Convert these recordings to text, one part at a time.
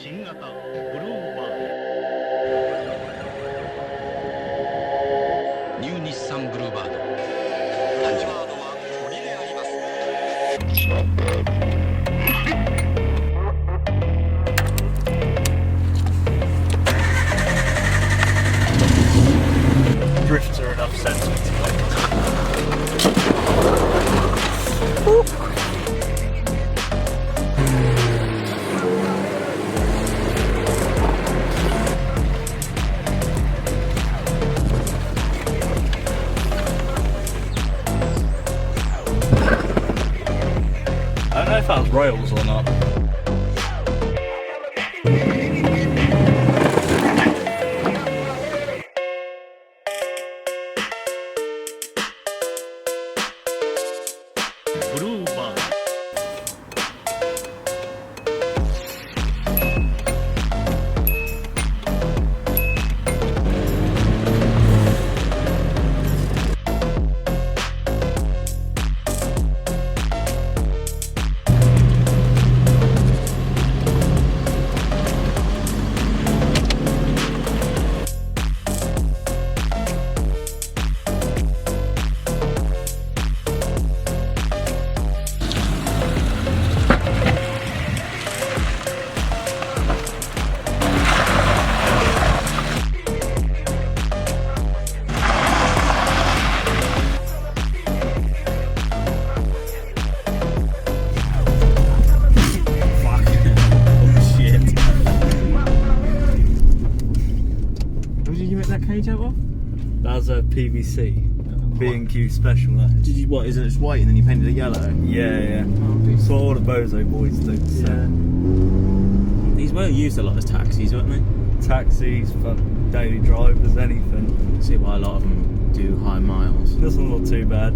新型ブルーバードニュー日産ブルーバード誕生。バードは鳥であります。Drifts are enough sentiment to go. I don't know if that was rails or not. Cage out of? That's a PVC. B&Q special. Did you what? Is it white and then you painted it yellow? Yeah. Oh, So all the Bozo boys do. So. yeah. These were used a lot as taxis, weren't they? Taxis, for daily drivers, anything. See why a lot of them do high miles. This one's not too bad.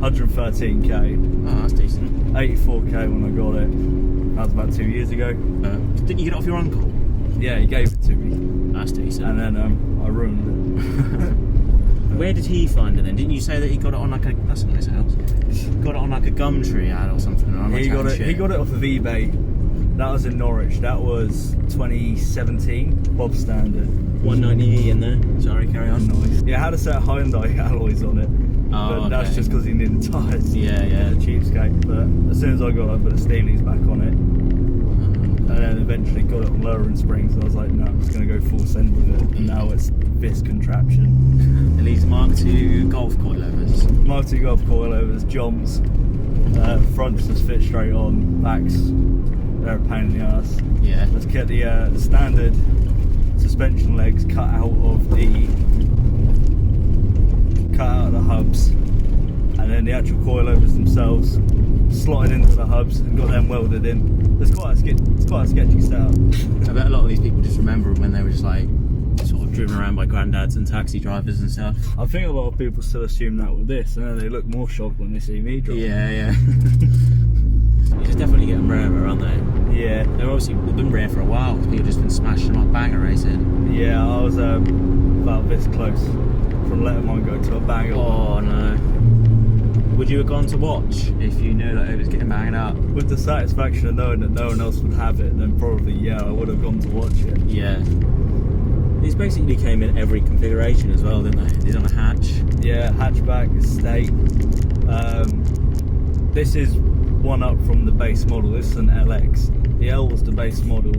113k, Oh, that's decent. 84k when I got it. That was about 2 years ago. Didn't you get it off your uncle? Yeah, he gave it to me, That's decent. and then I ruined it. Where did he find it then? Didn't you say that he got it on like a? That's not his house. Got it on like a Gumtree ad or something. And I'm He like, got it. shit. He got it off of eBay. That was in Norwich. That was 2017. Bob Standard. 190e in there. Sorry, carry on. Nice. Yeah, I had a set of Hyundai alloys on it. Oh, But that's okay. just because he needed tyres. Yeah. Cheapskate. But as soon as I got it, I put the Steely's back on it. And then eventually got it on lowering springs. And I was like, no, I'm just going to go full send with it. And now it's this contraption. And these Mark II golf coilovers. Mark II Golf coilovers, Johns. Fronts just fit straight on. Backs, they're a pain in the ass. Yeah. Let's get the standard suspension legs cut out of the hubs, and then the actual coilovers themselves slotted into the hubs and got them welded in. It's quite a sketchy setup. I bet a lot of these people just remember when they were just like sort of driven around by granddads and taxi drivers and stuff. I think a lot of people still assume that with this, and then they look more shocked when they see me drive. Yeah. These are definitely getting rarer, aren't they? Yeah, They've been rare for a while because people have just been smashing them up banger racing. yeah. I was about this close from letting mine go to a banger. Oh no. Would you have gone to watch if you knew that it was getting banged up? With the satisfaction of knowing that no one else would have it, then probably, yeah, I would have gone to watch it. Yeah. These basically came in every configuration as well, didn't they? These on a hatch. Yeah, hatchback, estate. This is one up from the base model. This is an LX. The L was the base model.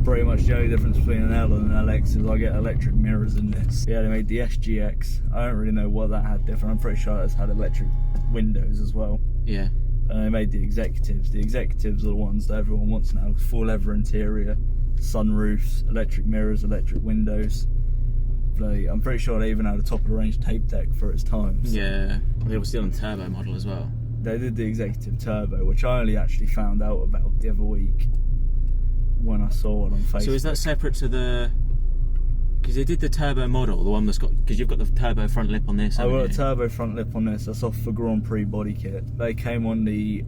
Pretty much the only difference between an L and an LX is I get electric mirrors in this. Yeah, they made the SGX. I don't really know what that had different. I'm pretty sure it's had electric windows as well. Yeah. And they made the executives. The executives are the ones that everyone wants now. Full leather interior, sunroofs, electric mirrors, electric windows. I'm pretty sure they even had a top of the range tape deck for its times. Yeah. They were still on turbo model as well. They did the executive turbo, which I only actually found out about the other week when I saw it on Facebook. So is that separate to the? Because they did the turbo model, the one that's got. Because you've got the turbo front lip on this. I've got a haven't you? turbo front lip on this. That's off the Grand Prix body kit. They came on the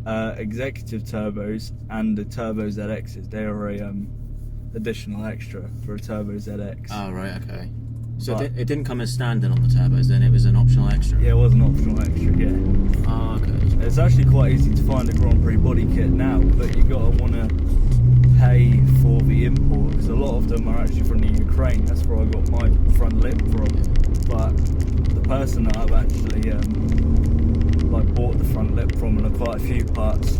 executive turbos and the Turbo ZXs. They are a additional extra for a Turbo ZX. Oh right, okay. So But- it didn't come as standard on the turbos, then it was an optional extra. Yeah, it was an optional extra. Yeah. Oh okay. It's actually quite easy to find a Grand Prix body kit now, but you gotta wanna pay for the of them are actually from the Ukraine. That's where I got my front lip from. But the person that I've actually like bought the front lip from, and quite a few parts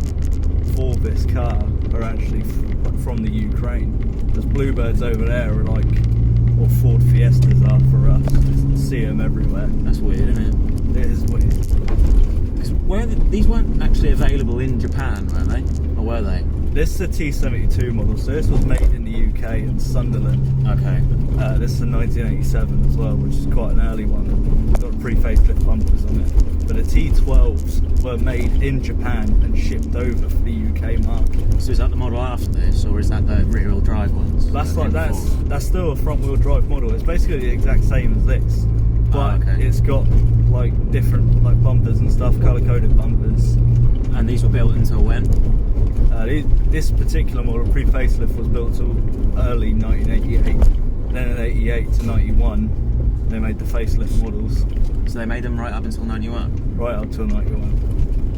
for this car are actually from the Ukraine. There's Bluebirds over there are like what Ford Fiestas are for us. Just see them everywhere. That's weird, isn't it? It is weird. These weren't actually available in Japan, were they? Or were they? This is a T72 model, so this was made in the UK in Sunderland. Okay. This is a 1987 as well, which is quite an early one. Got pre-facelift bumpers on it. But the T12s were made in Japan and shipped over for the UK market. So is that the model after this, or is that the rear-wheel drive ones? That's still a front-wheel drive model. It's basically the exact same as this, but it's got like different like bumpers and stuff, colour-coded bumpers. And these were built until when? This particular model, pre-facelift, was built till early 1988. Then in 88 to 91, they made the facelift models. So they made them right up until 91? Right up till 91.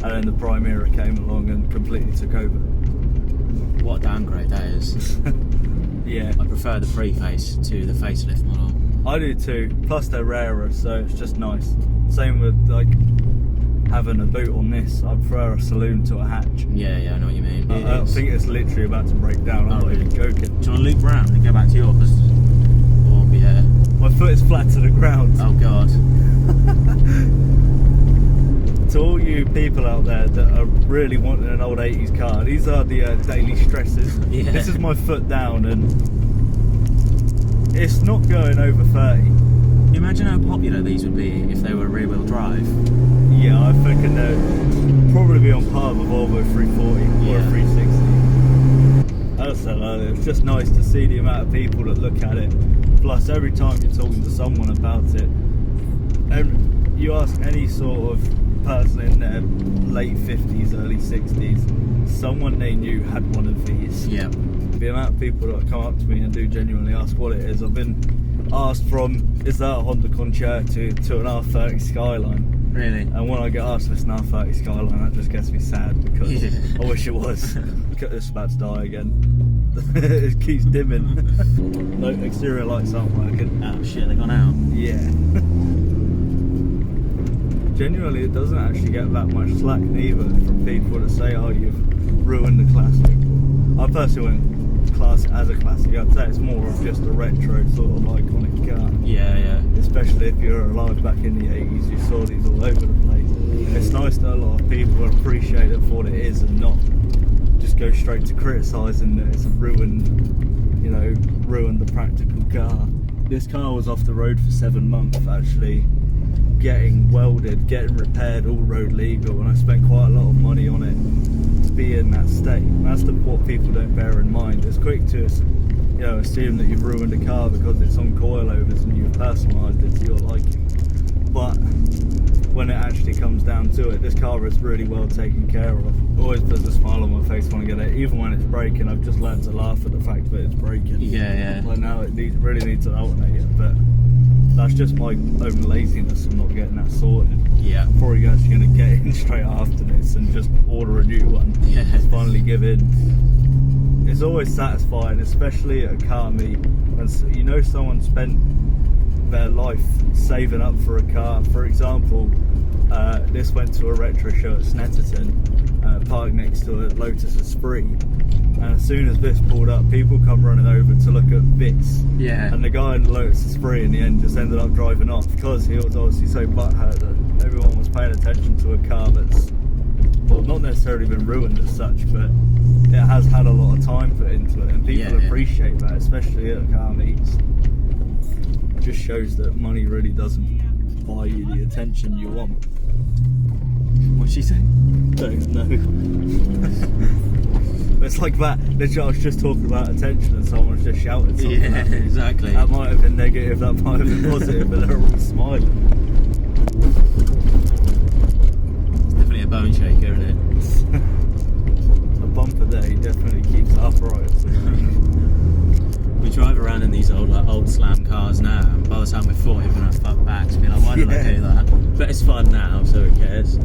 And then the Primera came along and completely took over. What a downgrade that is. Yeah. I prefer the pre-face to the facelift model. I do too. Plus they're rarer, so it's just nice. Same with like having a boot on this. I prefer a saloon to a hatch. Yeah, I know what you mean. I think it's literally about to break down. I'm not even joking. Do you want to loop round and go back to yours? Or yeah. My foot is flat to the ground. Oh god. To all you people out there that are really wanting an old 80s car, these are the daily stresses. Yeah. This is my foot down and it's not going over 30. You imagine how popular these would be if they were rear-wheel drive? Yeah, I think they'd probably be on par with a Volvo 340 or a 360. As I said earlier, it's just nice to see the amount of people that look at it. Plus, every time you're talking to someone about it, and you ask any sort of person in their late 50s, early 60s, someone they knew had one of these. Yeah. The amount of people that come up to me and do genuinely ask what it is. I've been asked from, is that a Honda Concerto to an R30 Skyline? Really? And when I get asked if it's an R30 Skyline, that just gets me sad because I wish it was. It's about to die again. It keeps dimming. No, exterior lights aren't working. Oh shit, they've gone out? Yeah. Genuinely, it doesn't actually get that much slack neither from people that say, oh, you've ruined the classic. I personally wouldn't class it as a classic. I'd say it's more of just a retro sort of iconic car. Yeah. Especially if you're alive back in the 80s, you saw these all over the place. It's nice that a lot of people appreciate it for what it is and not just go straight to criticising that it's a ruined the practical car. This car was off the road for 7 months actually, getting welded, getting repaired, all road legal, and I spent quite a lot of money on it to be in that state. And that's what people don't bear in mind. It's quick to assume that you've ruined a car because it's on coilovers and you've personalised it to your liking. But when it actually comes down to it, this car is really well taken care of. Always puts a smile on my face when I get it. Even when it's breaking, I've just learned to laugh at the fact that it's breaking. Yeah. Like now it really needs an alternator, but that's just my own laziness of not getting that sorted. Yeah. I'm probably actually going to get in straight after this and just order a new one. Yeah. Just finally give in. It's always satisfying, especially at a car meet, when someone spent their life saving up for a car. For example, this went to a retro show at Snetterton, parked next to a Lotus Esprit, and as soon as this pulled up, people come running over to look at this. Yeah. And the guy in the Lotus Esprit in the end just ended up driving off because he was obviously so butthurt that everyone was paying attention to a car that's, well, not necessarily been ruined as such, but it has had a lot of time put into it, and people appreciate that, especially at car meets. It just shows that money really doesn't buy you the attention you want. What'd she say? Don't know. It's like that. Literally, I was just talking about attention and someone's just shouted something at me. Exactly. That might have been negative, that might have been positive, but they're all smiling. It's definitely a bone shaker, isn't it? A bumper there, he definitely keeps it upright. We drive around in these old slam cars now, and by the time we're 40, we're going to fuck back to be like, why did I do that? But it's fun now, so who cares?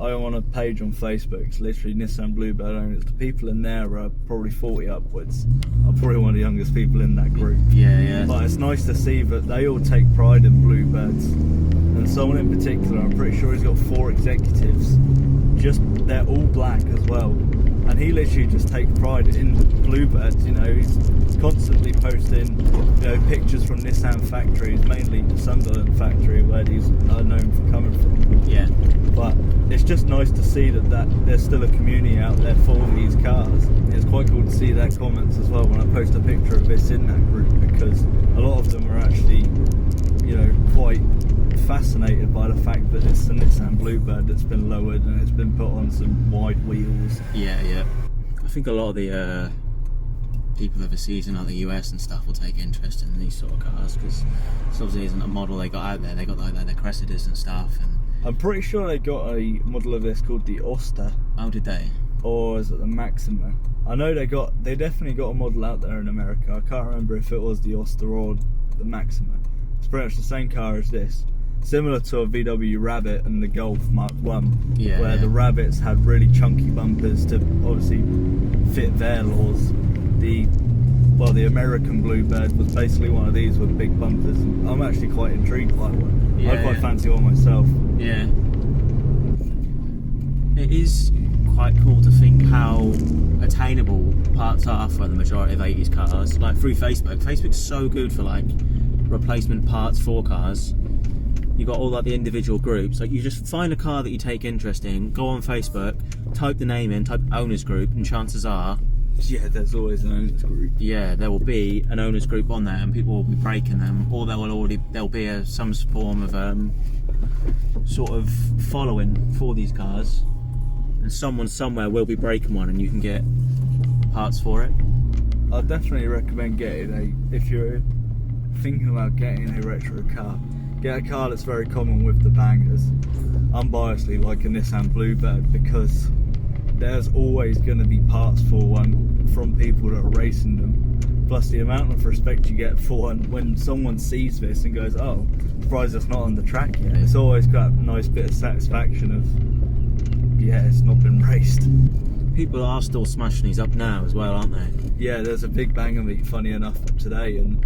I'm on a page on Facebook. It's literally Nissan Bluebird owners. The people in there are probably 40 upwards. I'm probably one of the youngest people in that group. Yeah. But it's nice to see that they all take pride in Bluebirds. And someone in particular, I'm pretty sure he's got 4 executives. They're all black as well. And he literally just takes pride in Bluebirds. You know, he's constantly posting, you know, pictures from Nissan factories, mainly the Sunderland factory where these are known for coming from. Yeah. But it's just nice to see that there's still a community out there for these cars. It's quite cool to see their comments as well when I post a picture of this in that group, because a lot of them are actually, you know, quite fascinated by the fact that it's the Nissan Bluebird that's been lowered and it's been put on some wide wheels. Yeah. I think a lot of the people overseas in like the US and stuff will take interest in these sort of cars, because this obviously isn't a model they got out there. They got like their Cressidas and stuff. And I'm pretty sure they got a model of this called the Oster. oh, did they? Or is it the Maxima? I know they definitely got a model out there in America. I can't remember if it was the Oster or the Maxima. It's pretty much the same car as this. Similar to a VW Rabbit and the Golf Mark 1, where the Rabbits had really chunky bumpers to obviously fit their laws. The American Bluebird was basically one of these with big bumpers. I'm actually quite intrigued by one. I quite fancy one myself. Yeah. It is quite cool to think how attainable parts are for the majority of 80s cars. Like through Facebook. Facebook's so good for like replacement parts for cars. You got all like the individual groups. Like you just find a car that you take interest in, go on Facebook, type the name in, type owners group, and chances are, yeah, there's always an owners group. Yeah, there will be an owners group on there, and people will be breaking them, or there'll be some form of sort of following for these cars, and someone somewhere will be breaking one, and you can get parts for it. I'd definitely recommend if you're thinking about getting a retro car, get a car that's very common with the bangers. Unbiasedly like a Nissan Bluebird, because there's always going to be parts for one from people that are racing them. Plus the amount of respect you get for one when someone sees this and goes, oh, surprised it's not on the track yet. It's always got a nice bit of satisfaction of, yeah, it's not been raced. People are still smashing these up now as well, aren't they? Yeah, there's a big banger meet, funny enough, today, and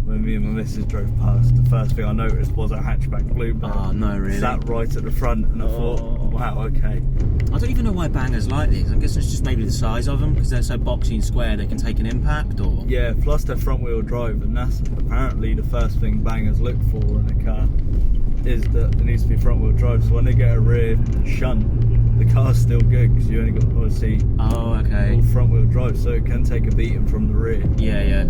when me and my missus drove past, the first thing I noticed was a hatchback Bluebird. Oh, no, really? Sat right at the front, and I thought, wow, okay. I don't even know why bangers like these. I guess it's just maybe the size of them, because they're so boxy and square they can take an impact, or... Yeah, plus they're front wheel drive, and that's apparently the first thing bangers look for in a car, is that it needs to be front wheel drive, so when they get a rear shunt, the car's still good, because you only got, obviously, oh, okay, all front wheel drive, so it can take a beating from the rear. Yeah.